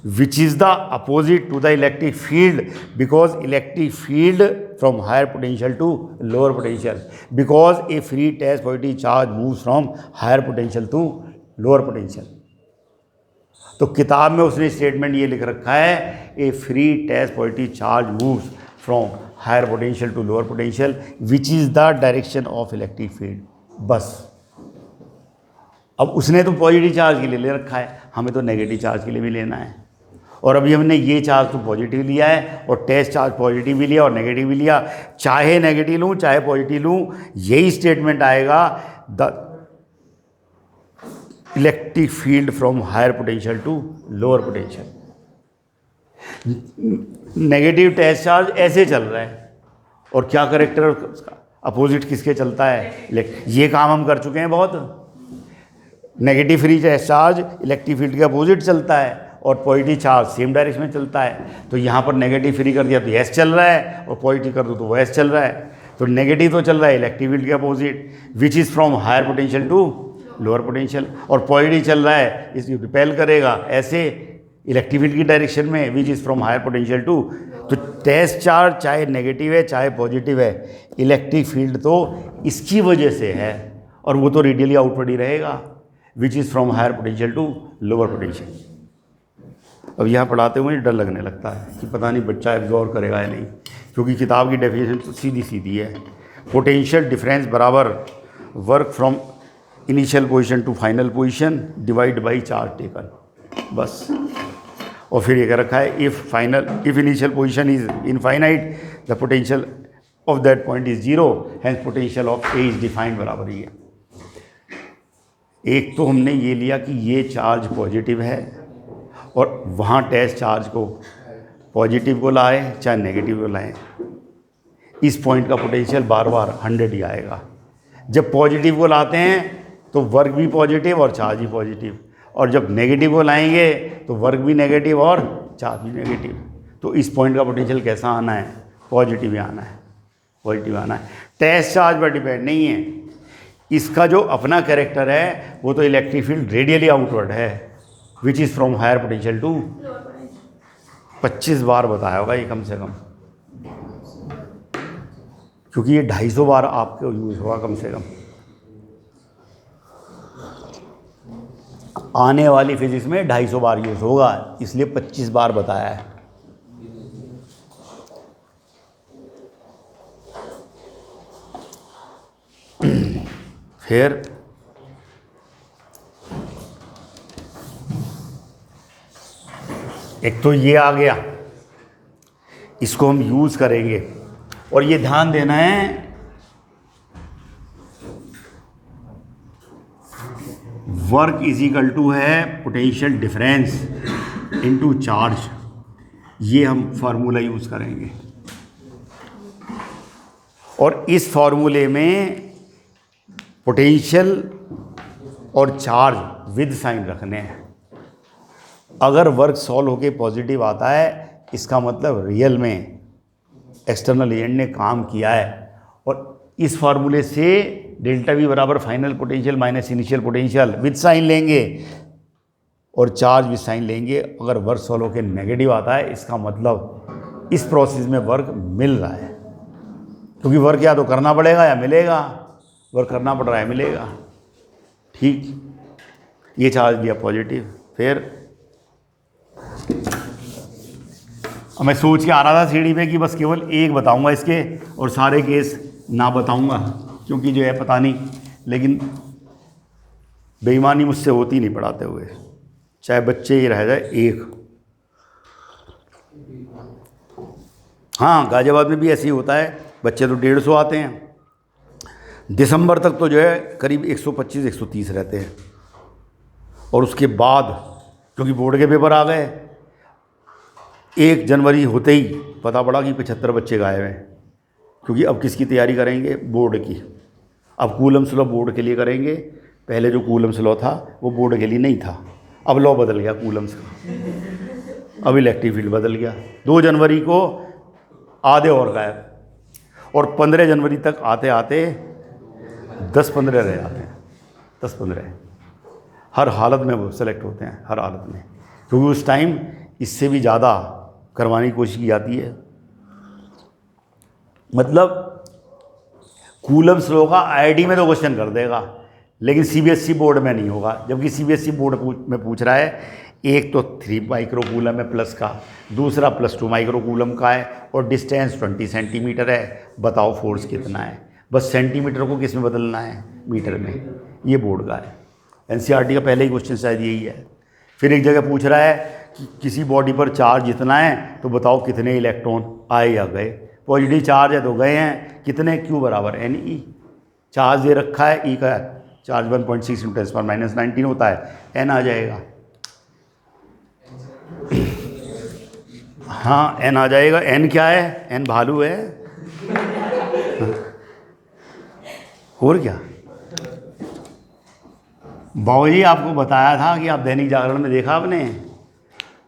which is the opposite to the electric field, because electric field from higher potential to lower potential, because a free test positive charge moves from higher potential to lower potential. तो किताब में उसने statement ये लिख रखा है, a free test positive charge moves from higher potential to lower potential which is the direction of electric field. बस अब उसने तो पॉजिटिव चार्ज के लिए ले रखा है, हमें तो नेगेटिव चार्ज के लिए भी लेना है। और अभी हमने ये चार्ज तो पॉजिटिव लिया है और टेस्ट चार्ज पॉजिटिव भी लिया और नेगेटिव भी लिया, चाहे नेगेटिव लूँ चाहे पॉजिटिव लूँ यही स्टेटमेंट आएगा, the electric field from higher potential to lower potential. Negative test charge ऐसे चल रहा है और क्या करेक्टर उसका अपोजिट किसके चलता है, ये काम हम कर चुके हैं बहुत। Negative free charge electric field के अपोजिट चलता है और पॉजिटिव चार्ज सेम डायरेक्शन में चलता है। तो यहाँ पर नेगेटिव फ्री कर दिया तो एस चल रहा है और पॉजिटिव कर दो तो वो एस चल रहा है। तो नेगेटिव तो चल रहा है इलेक्ट्रिक फील्ड के opposite which is from higher potential to lower potential, और पॉजिटिव चल रहा है इसको रिपेल करेगा ऐसे इलेक्ट्रिक फील्ड की डायरेक्शन में which is from higher potential to. तो टेस्ट चार्ज चाहे नेगेटिव है चाहे पॉजिटिव है, इलेक्ट्रिक फील्ड तो इसकी वजह से है और वो तो रेडियली आउटवर्ड ही रहेगा which is from higher potential to lower potential. अब यहाँ पढ़ाते हुए डर लगने लगता है कि पता नहीं बच्चा एब्जॉर्व करेगा या नहीं, क्योंकि किताब की डेफिनेशन तो सीधी सीधी है, पोटेंशियल डिफरेंस बराबर work from initial position to final position divide by charge taken, बस। और फिर ये कह रखा है if initial position is infinite the potential of that point is zero, hence potential of A is defined बराबर ही है। एक तो हमने ये लिया कि ये चार्ज पॉजिटिव है और वहाँ टेस्ट चार्ज को पॉजिटिव को लाए चाहे नेगेटिव को लाएं, इस पॉइंट का पोटेंशियल बार बार 100 ही आएगा। जब पॉजिटिव को लाते हैं तो वर्क भी पॉजिटिव और चार्ज भी पॉजिटिव, और जब नेगेटिव को लाएंगे तो वर्क भी नेगेटिव और चार्ज भी नेगेटिव। तो इस पॉइंट का पोटेंशियल कैसा आना है, पॉजिटिव ही आना है, पॉजिटिव आना है, टेस्ट चार्ज पर डिपेंड नहीं है। इसका जो अपना कैरेक्टर है वो तो इलेक्ट्रिक फील्ड रेडियली आउटवर्ड है which is from higher potential to 25 बार बताया होगा ये कम से कम, क्योंकि ये 250 बार आपको यूज़ होगा कम से कम। आने वाली फिजिक्स में 250 बार यूज़ होगा, इसलिए 25 बार बताया है। फिर एक तो ये आ गया, इसको हम यूज़ करेंगे और ये ध्यान देना है वर्क इज इक्वल टू है पोटेंशियल डिफरेंस इनटू चार्ज, ये हम फार्मूला यूज़ करेंगे और इस फार्मूले में पोटेंशियल और चार्ज विद साइन रखने हैं। अगर वर्क सॉल्व होके पॉजिटिव आता है इसका मतलब रियल में एक्सटर्नल एजेंट ने काम किया है, और इस फार्मूले से डेल्टा वी बराबर final potential minus initial potential with sign लेंगे और चार्ज विद साइन लेंगे। अगर वर्क सॉल्व होके नेगेटिव आता है इसका मतलब इस प्रोसेस में वर्क मिल रहा है, क्योंकि वर्क या तो करना पड़ेगा या मिलेगा, वर्क करना पड़ रहा है मिलेगा। ठीक, ये चार्ज दिया पॉजिटिव। फिर अब मैं सोच के आ रहा था सीढ़ी पे कि बस केवल एक बताऊंगा इसके और सारे केस ना बताऊंगा, क्योंकि जो है पता नहीं, लेकिन बेईमानी मुझसे होती नहीं पढ़ाते हुए, चाहे बच्चे ही रह जाए एक। हाँ, गाजियाबाद में भी ऐसे ही होता है, बच्चे तो 150 आते हैं, दिसंबर तक तो जो है करीब 125-130 रहते हैं, और उसके बाद क्योंकि बोर्ड के पेपर आ गए, 1 जनवरी होते ही पता पड़ा कि 75 बच्चे गायब हैं, क्योंकि अब किसकी तैयारी करेंगे, बोर्ड की। अब कूलम्स लॉ बोर्ड के लिए करेंगे, पहले जो कूलम्स लॉ था वो बोर्ड के लिए नहीं था, अब लॉ बदल गया कूलम्स का, अब इलेक्ट्रिक फील्ड बदल गया। 2 जनवरी को आधे और गायब, और 15 जनवरी तक आते आते 10-15 रह जाते हैं, 10-15 हर हालत में वो सेलेक्ट होते हैं, हर हालत में, क्योंकि उस टाइम इससे भी ज़्यादा करवाने की कोशिश की जाती है। मतलब कूलम्स लॉ का आईआईटी में तो क्वेश्चन कर देगा, लेकिन सीबीएसई बोर्ड में नहीं होगा, जबकि सीबीएसई बोर्ड में पूछ रहा है एक तो 3 माइक्रोकूलम है प्लस का, दूसरा +2 माइक्रोकूलम का है, और डिस्टेंस 20 सेंटीमीटर है। बताओ फोर्स कितना है। बस सेंटीमीटर को किस में बदलना है, मीटर में। ये बोर्ड का है, एनसीईआरटी का पहले ही क्वेश्चन शायद यही है। फिर एक जगह पूछ रहा है कि किसी बॉडी पर चार्ज जितना है तो बताओ कितने इलेक्ट्रॉन आए या गए। पॉजिटिव चार्ज है तो गए हैं कितने, Q बराबर NE। चार्ज दे रखा है, E का चार्ज 1.6 × 10⁻19 होता है, N आ जाएगा। हाँ N आ जाएगा। N क्या है, N भालू है। हाँ। और क्या, बाबूजी आपको बताया था कि आप दैनिक जागरण में देखा आपने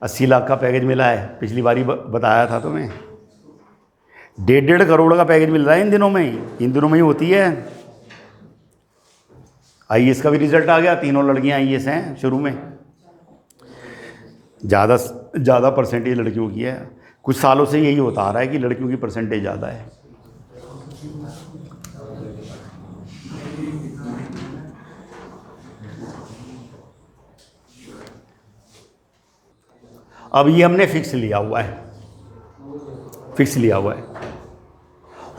80 लाख का पैकेज मिला है, पिछली बारी बताया था तुम्हें। 1.5 करोड़ का पैकेज मिल रहा है इन दिनों में ही होती है। IAS का भी रिजल्ट आ गया, तीनों लड़कियां IAS हैं शुरू में। ज़्यादा परसेंटेज लड़कियों की है। कुछ सालों से यही होता आ रहा है कि लड़कियों की परसेंटेज ज़्यादा है। अब ये हमने फिक्स लिया हुआ है,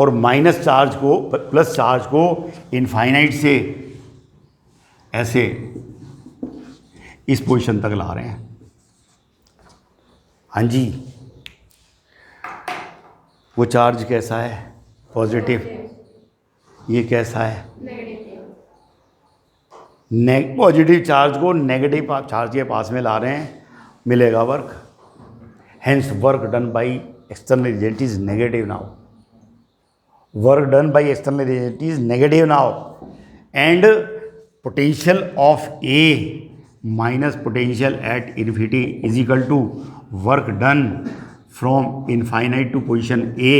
और माइनस चार्ज को प्लस चार्ज को इनफाइनाइट से ऐसे इस पोजीशन तक ला रहे हैं। हाँ जी, वो चार्ज कैसा है, पॉजिटिव। ये कैसा है, पॉजिटिव चार्ज को नेगेटिव चार्ज के पास में ला रहे हैं, मिलेगा work. Hence work done by external agent is negative now. Work done by external agent is negative now, and potential of A minus potential at infinity is equal to work done from infinite to position A।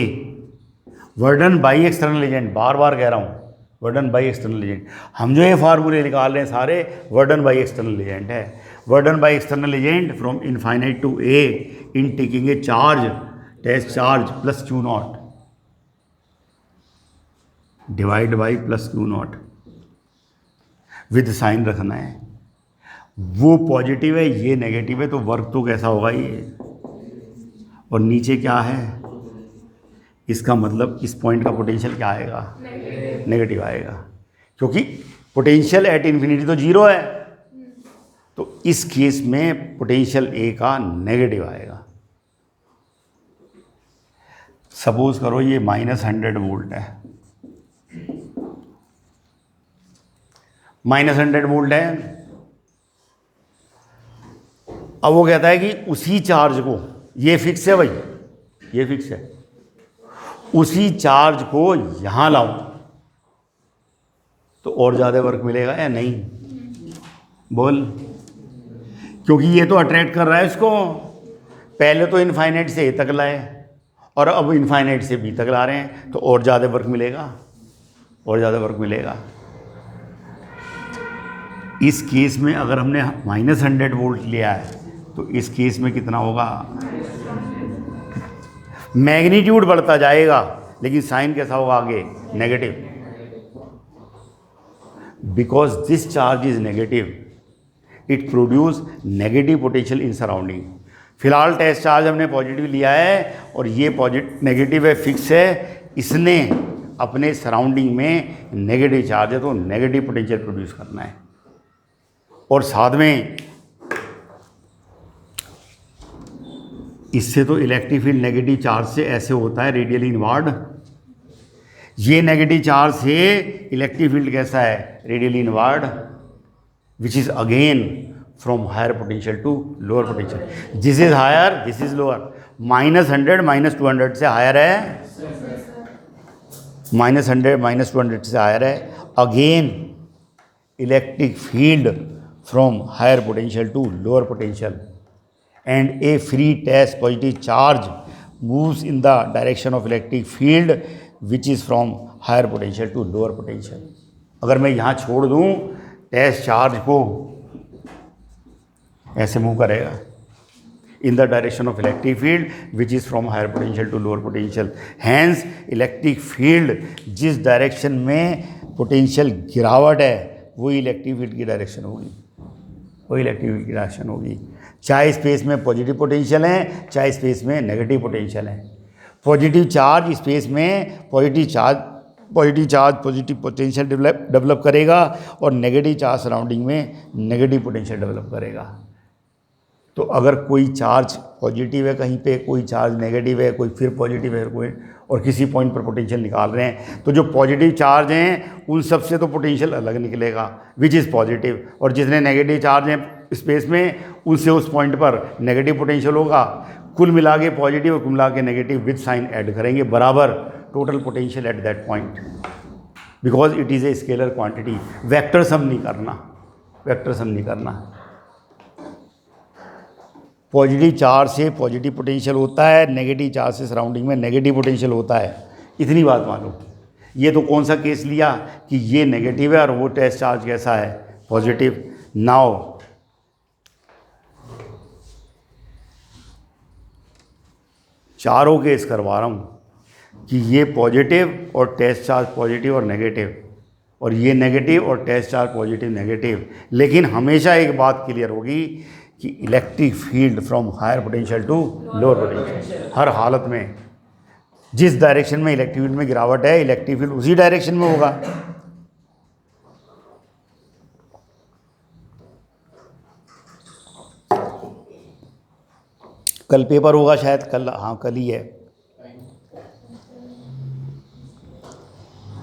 Work done by external agent, बार बार कह रहा हूँ, work done by external agent. हम जो ये फार्मूले निकाल रहे हैं सारे work done by external agent है। Work done by external agent from infinite to A in taking a charge, test charge plus Q0 divide by plus Q0 with sign रखना है। वो पॉजिटिव है, ये नेगेटिव है, तो वर्क तो कैसा होगा ये, और नीचे क्या है, इसका मतलब इस पॉइंट का पोटेंशियल क्या आएगा, नेगेटिव आएगा, क्योंकि पोटेंशियल एट इन्फिनिटी तो 0 है। तो इस केस में पोटेंशियल A का नेगेटिव आएगा। सपोज करो ये -100 वोल्ट है, -100 वोल्ट है। अब वो कहता है कि उसी चार्ज को, ये फिक्स है भाई, ये फिक्स है, उसी चार्ज को यहां लाऊं तो और ज़्यादा वर्क मिलेगा या नहीं, बोल। क्योंकि ये तो अट्रैक्ट कर रहा है इसको। पहले तो इनफाइनाइट से A तक लाए और अब इनफाइनाइट से B तक ला रहे हैं, तो और ज़्यादा वर्क मिलेगा, और ज़्यादा वर्क मिलेगा। इस केस में अगर हमने -100 वोल्ट लिया है तो इस केस में कितना होगा, मैग्नीट्यूड बढ़ता जाएगा लेकिन साइन कैसा होगा आगे, negative, because this charge is negative, it produce negative potential in surrounding. फिलहाल टेस्ट चार्ज हमने पॉजिटिव लिया है और ये पॉजिटिव नेगेटिव है, फिक्स है। इसने अपने सराउंडिंग में नेगेटिव चार्ज है तो नेगेटिव पोटेंशियल प्रोड्यूस करना है। और साथ में इससे तो इलेक्ट्रिक फील्ड नेगेटिव चार्ज से ऐसे होता है रेडियली इनवर्ड। ये नेगेटिव चार्ज से इलेक्ट्रिक फील्ड कैसा है, radially inward, which is again from higher potential to lower potential. This is higher, this is lower. -100 -200 से हायर है, -100 -200 से हायर है। Again electric field from higher potential to lower potential, and a free test positive charge moves in the direction of electric field which is from higher potential to lower potential। अगर मैं यहाँ छोड़ दूँ test charge को, ऐसे move करेगा in the direction of electric field which is from higher potential to lower potential। hence electric field जिस direction में पोटेंशियल गिरावट है वही इलेक्ट्रिक फील्ड की डायरेक्शन होगी, वही इलेक्ट्रिक फील्ड की डायरेक्शन होगी। चाहे स्पेस में पॉजिटिव पोटेंशियल है चाहे स्पेस में नेगेटिव पोटेंशियल है। पॉजिटिव चार्ज स्पेस में पॉजिटिव पोटेंशियल डेवलप करेगा और नेगेटिव चार्ज सराउंडिंग में नेगेटिव पोटेंशियल डेवलप करेगा। तो अगर कोई चार्ज पॉजिटिव है कहीं पे, कोई चार्ज नेगेटिव है, कोई फिर पॉजिटिव है, कोई और किसी पॉइंट पर पोटेंशियल निकाल रहे हैं, तो जो पॉजिटिव चार्ज हैं उन सब से तो पोटेंशियल अलग निकलेगा विच इज़ पॉजिटिव, और जितने नेगेटिव चार्ज हैं स्पेस में उनसे उस पॉइंट पर नेगेटिव पोटेंशियल होगा। कुल मिला के पॉजिटिव और कुल मिला के नेगेटिव विद साइन ऐड करेंगे बराबर total potential at that point, because it is a scalar quantity. Vector sum नहीं करना। पॉजिटिव चार्ज से पॉजिटिव पोटेंशियल होता है, नेगेटिव चार्ज से सराउंडिंग में नेगेटिव पोटेंशियल होता है। इतनी बात मालूम। ये तो कौन सा केस लिया कि ये नेगेटिव है और वो टेस्ट चार्ज कैसा है, पॉजिटिव। नाउ चारों केस करवा रहा हूँ कि ये पॉजिटिव और टेस्ट चार्ज पॉजिटिव और नेगेटिव, और ये नेगेटिव और टेस्ट चार्ज पॉजिटिव नेगेटिव। लेकिन हमेशा एक बात क्लियर होगी कि electric field from higher potential to lower potential, हर हालत में जिस डायरेक्शन में इलेक्ट्रिक फील्ड में गिरावट है इलेक्ट्रिक फील्ड उसी डायरेक्शन में होगा। कल पेपर होगा शायद, कल ही है।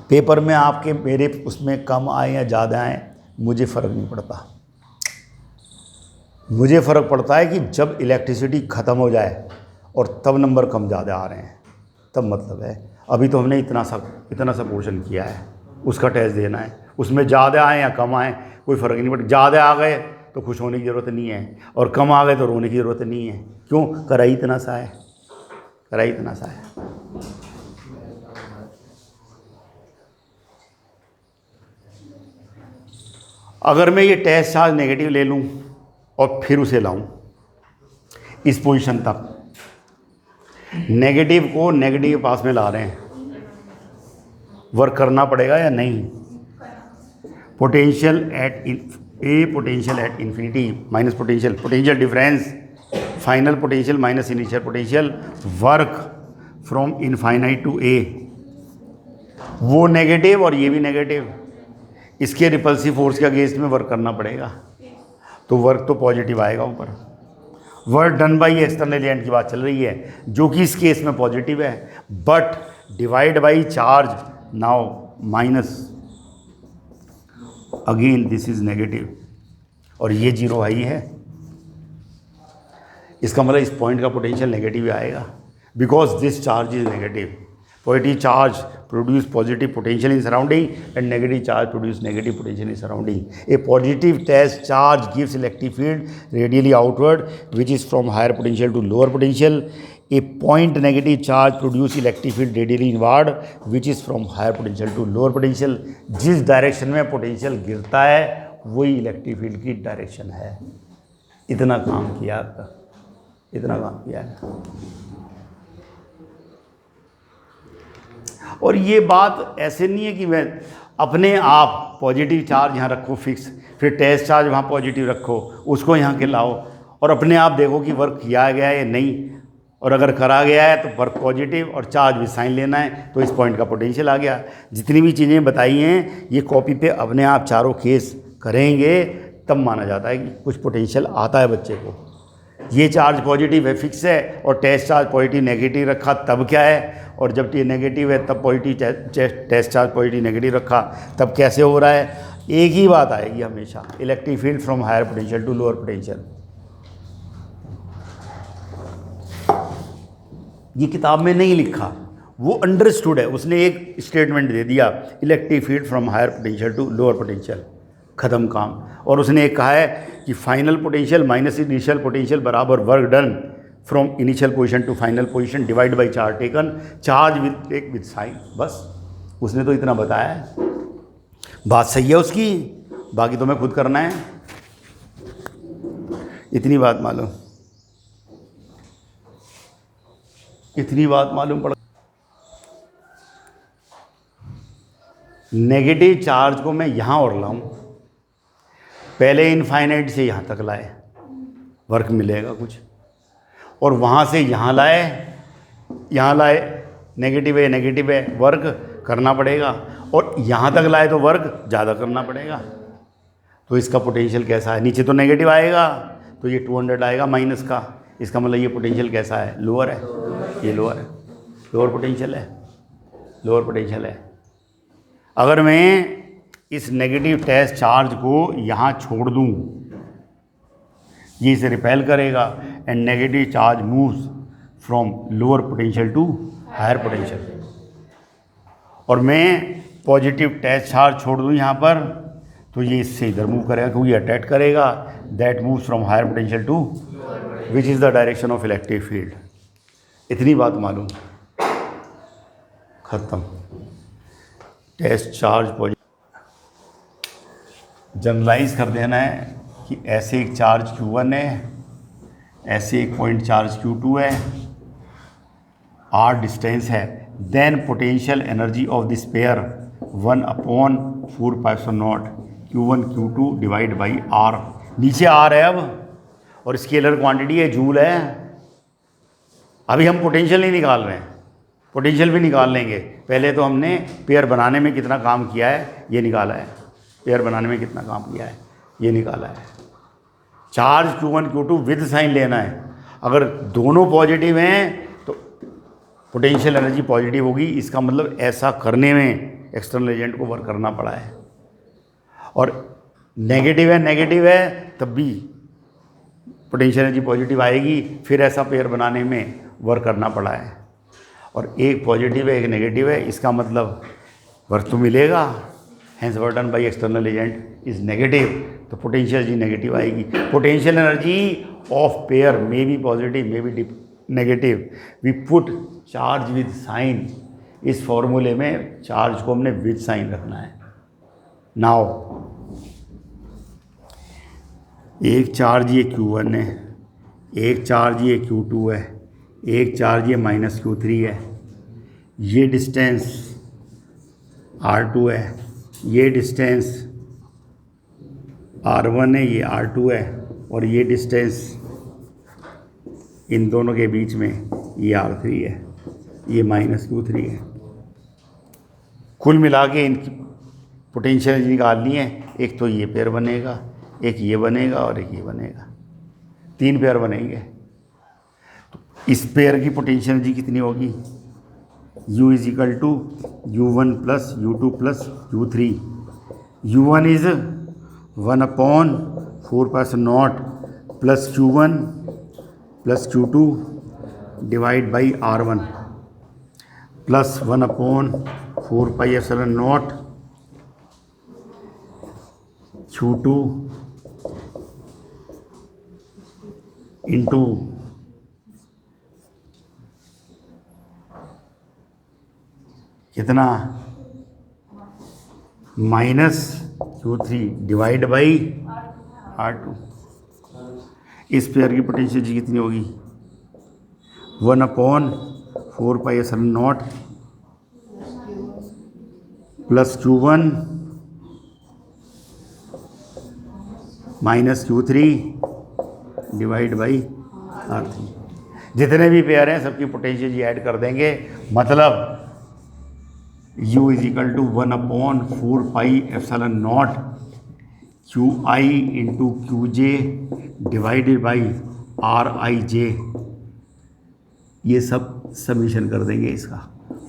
पेपर में आपके मेरे उसमें कम आए या ज़्यादा आए मुझे फ़र्क नहीं पड़ता। मुझे फ़र्क पड़ता है कि जब इलेक्ट्रिसिटी ख़त्म हो जाए और तब नंबर कम ज़्यादा आ रहे हैं, तब मतलब है। अभी तो हमने इतना सा पोर्शन किया है, उसका टेस्ट देना है। उसमें ज़्यादा आए या कम आए कोई फ़र्क नहीं पड़ता। ज़्यादा आ गए तो खुश होने की ज़रूरत नहीं है, और कम आ गए तो रोने की ज़रूरत नहीं है। क्यों? कराई इतना सा है। अगर मैं ये टेस्ट चार्ज नेगेटिव ले लूँ और फिर उसे लाऊं इस पोजीशन तक, नेगेटिव को नेगेटिव के पास में ला रहे हैं, वर्क करना पड़ेगा या नहीं? Potential at infinity minus potential difference, final potential minus initial potential, work from infinite to A. वो नेगेटिव और ये भी नेगेटिव, इसके रिपल्सिव फोर्स के अगेंस्ट में वर्क करना पड़ेगा, तो वर्क तो पॉजिटिव आएगा ऊपर। Work done by external element की बात चल रही है, जो कि इस केस में पॉजिटिव है, but divide by charge now minus, again this is negative, और ये जीरो हाई है। इसका मतलब इस पॉइंट का पोटेंशियल नेगेटिव आएगा, because this charge is negative. Positive charge produce positive potential in surrounding and negative charge produce negative potential in surrounding. A positive test charge gives electric field radially outward which is from higher potential to lower potential. A point negative charge produce electric field radially inward which is from higher potential to lower potential. जिस direction में potential गिरता है वही electric field की direction है। इतना काम किया है। और ये बात ऐसे नहीं है कि मैं अपने आप पॉजिटिव चार्ज यहाँ रखो फिक्स, फिर टेस्ट चार्ज वहाँ पॉजिटिव रखो, उसको यहाँ के लाओ और अपने आप देखो कि वर्क किया गया है या नहीं, और अगर करा गया है तो वर्क पॉजिटिव और चार्ज भी साइन लेना है, तो इस पॉइंट का पोटेंशियल आ गया। जितनी भी चीज़ें बताई हैं ये कॉपी पे अपने आप चारों केस करेंगे तब माना जाता है कि कुछ पोटेंशियल आता है बच्चे को। ये चार्ज पॉजिटिव है फिक्स है, और टेस्ट चार्ज पॉजिटिव नेगेटिव रखा तब क्या है, और जब ये नेगेटिव है तब positive test charge positive negative रखा तब कैसे हो रहा है। एक ही बात आएगी हमेशा, electric field from higher potential to lower potential. ये किताब में नहीं लिखा, वो अंडरस्टूड है, उसने एक स्टेटमेंट दे दिया electric field from higher potential to lower potential, ख़त्म काम। और उसने एक कहा है कि final potential minus initial potential बराबर work done from initial position to final position divide by charge taken, charge with sign. बस उसने तो इतना बताया है, बात सही है उसकी, बाकी तो मैं खुद करना है। इतनी बात मालूम पड़। नेगेटिव चार्ज को मैं यहाँ और लाऊं, पहले इनफाइनाइट से यहाँ तक लाए वर्क मिलेगा कुछ, और वहाँ से यहाँ लाए नेगेटिव है वर्क करना पड़ेगा, और यहाँ तक लाए तो वर्क ज़्यादा करना पड़ेगा। तो इसका पोटेंशियल कैसा है? नीचे तो नेगेटिव आएगा तो ये 200 आएगा माइनस का, इसका मतलब ये पोटेंशियल कैसा है? लोअर है। ये लोअर है, लोअर पोटेंशियल है। अगर मैं इस नेगेटिव टेस्ट चार्ज को यहाँ छोड़ दूँ, ये इसे रिपेल करेगा and negative charge moves from lower potential to higher potential, और मैं पॉजिटिव टेस्ट चार्ज छोड़ दूँ यहाँ पर, तो ये इससे इधर मूव करेगा क्योंकि अटैक करेगा, that moves from higher potential to which is the direction of electric field. इतनी बात मालूम, ख़त्म। टेस्ट चार्ज पॉजिटिव जनरलाइज कर देना है कि ऐसे एक चार्ज Q1 है, ऐसे एक पॉइंट चार्ज Q2 है, r डिस्टेंस है, then potential energy of this pair 1/4π0 Q1 Q2 divide by r। नीचे r है अब, और स्केलर क्वांटिटी है, जूल है। अभी हम पोटेंशियल नहीं निकाल रहे हैं, पोटेंशियल भी निकाल लेंगे। पहले तो हमने पेयर बनाने में कितना काम किया है ये निकाला है, पेयर बनाने में कितना काम किया है ये निकाला है। Charge Q1 Q2 with sign लेना है। अगर दोनों पॉजिटिव हैं तो पोटेंशियल एनर्जी पॉजिटिव होगी, इसका मतलब ऐसा करने में एक्सटर्नल एजेंट को वर्क करना पड़ा है। और नेगेटिव है तब भी पोटेंशियल एनर्जी पॉजिटिव आएगी, फिर ऐसा पेयर बनाने में वर्क करना पड़ा है। और एक पॉजिटिव है एक नेगेटिव है, इसका मतलब वर्क तो मिलेगा, hence work done by external agent is negative, तो पोटेंशियल एनर्जी नेगेटिव आएगी। Potential energy of pair may be positive may be negative, we put charge with sign. इस फॉर्मूले में चार्ज को हमने विद साइन रखना है। नाउ एक चार्ज ये Q1 है, एक चार्ज ये Q2 है, एक चार्ज ये -Q3 है, ये डिस्टेंस R2 है, ये डिस्टेंस R1 है, ये R2 है, और ये डिस्टेंस इन दोनों के बीच में ये R3 है, ये -Q3 है। कुल मिला के इनकी पोटेंशियल निकालनी है। एक तो ये पेयर बनेगा, एक ये बनेगा और एक ये बनेगा, 3 पेयर बनेंगे। तो इस पेयर की पोटेंशियल एनर्जी कितनी होगी? U is equal to U1 plus U2 plus U3। U1 is 1/4π0 plus Q1 plus Q2 divide by R1 plus 1/4πε0 Q2 into कितना -Q3 डिवाइड बाई R2। इस पेयर की पोटेंशियल एनर्जी कितनी होगी? 1/4πε0 plus Q1 -Q3 divide by R3। जितने भी pair हैं सबकी potential energy add कर देंगे, मतलब U is equal to 1/4πε0 QI into QJ divided by RIJ। ये सब समीशन कर देंगे इसका,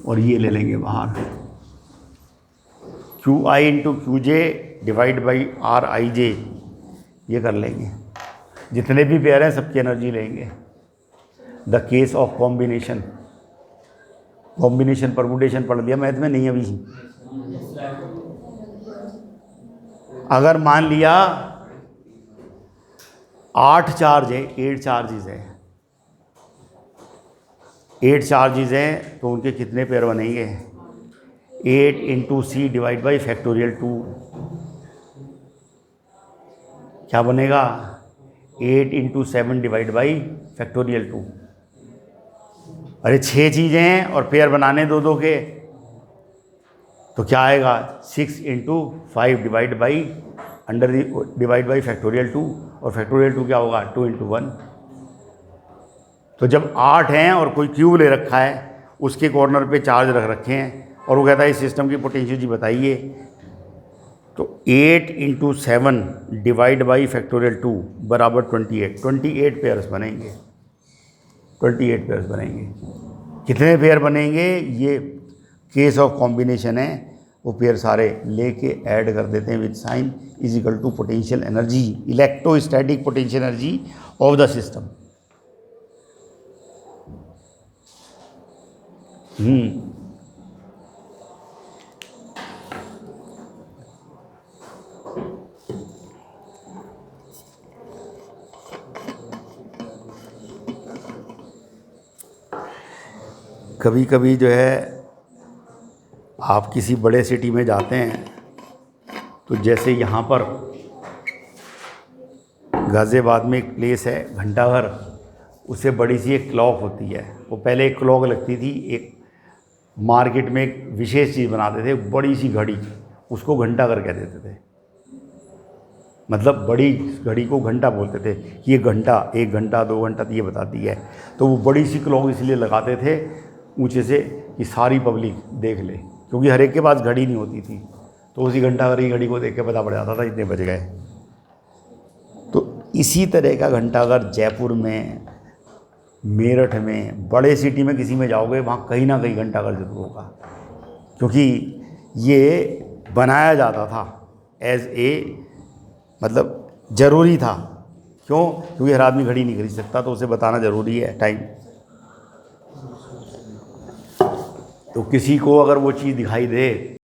और ये ले लेंगे बाहर। QI into QJ divide by RIJ ये कर लेंगे। जितने भी पेयर हैं सबकी एनर्जी लेंगे। The case of combination, combination permutation पढ़ लिया मैथ में? नहीं अभी। अगर मान लिया 8 चार्ज है, 8 चार्जेस है, 8 चार्जेस हैं तो उनके कितने पेयर बनेंगे? 8 into C divide by factorial 2 क्या बनेगा? 8 इंटू 7 डिवाइड बाई फैक्टोरियल 2। अरे 6 चीज़ें हैं और पेयर बनाने दो के, तो क्या आएगा? 6 into 5 divide by under divide by factorial 2, और फैक्टोरियल 2 क्या होगा 2 × 1। तो जब 8 हैं और कोई क्यूब ले रखा है, उसके कॉर्नर पे चार्ज रख रखे हैं और वो कहता है इस सिस्टम की पोटेंशियल जी बताइए, तो 8 × 7 डिवाइड बाई फैक्टोरियल 2 बराबर 28 पेयर्स बनेंगे। 28 पेयर्स बनेंगे। कितने पेयर बनेंगे, ये केस ऑफ कॉम्बिनेशन है, वो पेयर सारे लेके ऐड कर देते हैं with sign is equal to potential energy, electrostatic potential energy of the system. कभी कभी जो है आप किसी बड़े सिटी में जाते हैं, तो जैसे यहाँ पर गाज़ियाबाद में एक प्लेस है घंटाघर, उससे बड़ी सी एक क्लॉक होती है। वो पहले एक क्लॉक लगती थी, एक मार्केट में एक विशेष चीज़ बनाते थे, बड़ी सी घड़ी, उसको घंटाघर कह देते थे। मतलब बड़ी घड़ी को घंटा बोलते थे कि ये घंटा 1 घंटा 2 घंटा ये बताती है। तो वो बड़ी सी क्लॉक इसलिए लगाते थे ऊंचे से कि सारी पब्लिक देख ले, क्योंकि हर एक के पास घड़ी नहीं होती थी, तो उसी घंटाघर की घड़ी को देख के पता पड़ जाता था इतने बज गए। तो इसी तरह का घंटाघर जयपुर में, मेरठ में, बड़े सिटी में किसी में जाओगे वहाँ कहीं ना कहीं घंटाघर जरूर होगा, क्योंकि ये बनाया जाता था एज ए, मतलब ज़रूरी था। क्यों? क्योंकि हर आदमी घड़ी नहीं खरीद सकता, तो उसे बताना ज़रूरी है टाइम। तो किसी को अगर वो चीज़ दिखाई दे